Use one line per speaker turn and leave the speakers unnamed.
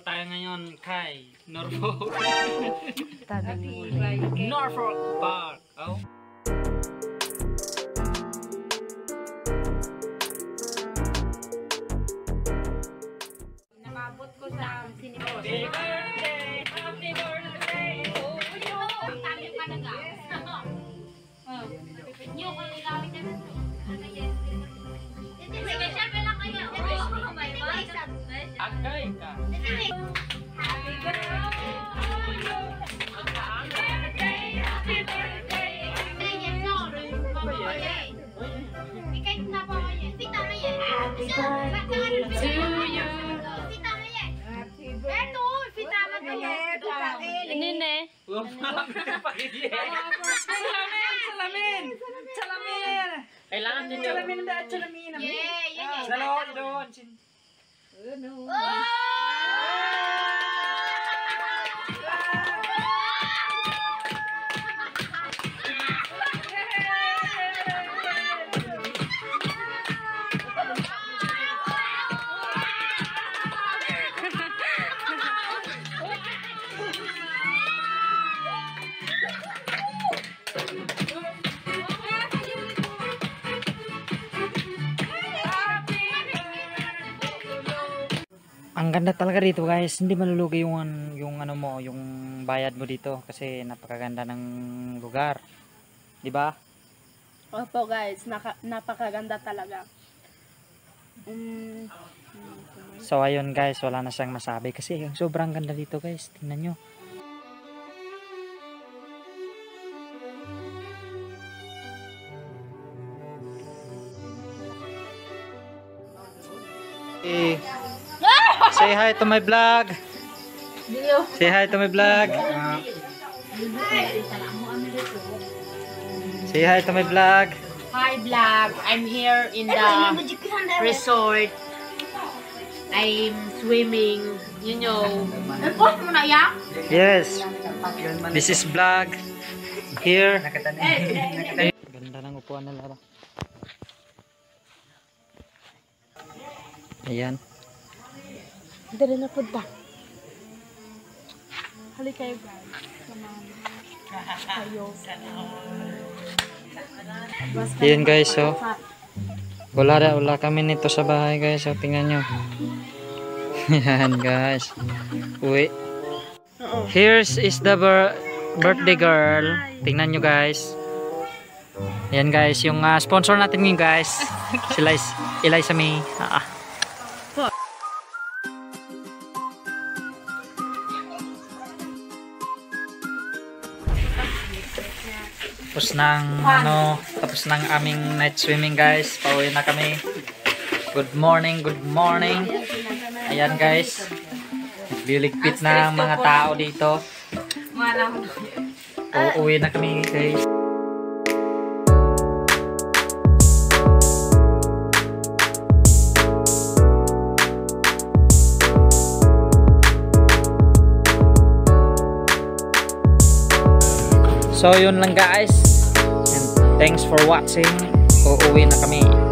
tayo ngayon kay Norfolk.
Tabi
Norfolk Park. Oh.
Nakabot ko sa sinipos.
Happy birthday! Happy birthday! Oh,
Ang tabi ka na ga. Nyo ko nilamit na ito. Ano yan? Sige, syempre lang kayo. Oh my God.
agay ka.
Happy birthday. Happy birthday. Yan song. Ikay na po yan. Tita mo yan. To you. Tita mo yan. Eto, tita mo to. Nine.
Salamin!
Kailangan din yun.
Salamin na, salamin na.
Yeah.
Salon, doon.
Ang ganda talaga dito guys, hindi malulugi yung ano mo, yung bayad mo dito kasi napakaganda ng lugar. 'Di ba?
Opo guys, napakaganda talaga.
So ayun guys, wala na siyang masabi kasi sobrang ganda dito guys. Tingnan nyo. Say hi to my vlog. Say hi to my vlog. Say hi to my vlog.
Hi vlog, I'm here in the resort. I'm swimming, you know. Post mo na yan?
Yes. This is vlog. Here. Ganda ng upuan nila ba? Ayan.
Dali na po ba? Hali kayo guys.
Ayan guys, so wala kami nito sa bahay guys, so tingnan nyo. Ayan guys. Uwi. Here's is the birthday girl. Tingnan nyo guys. Ayan guys, yung sponsor natin ngayon guys. Sila Eliza May. Tapos ng aming night swimming guys. Pauwi na kami. Good morning. Ayan guys. Liligpit na ang mga tao dito. Uuwi na kami guys. So yun lang guys. And thanks for watching. Uuwi na kami.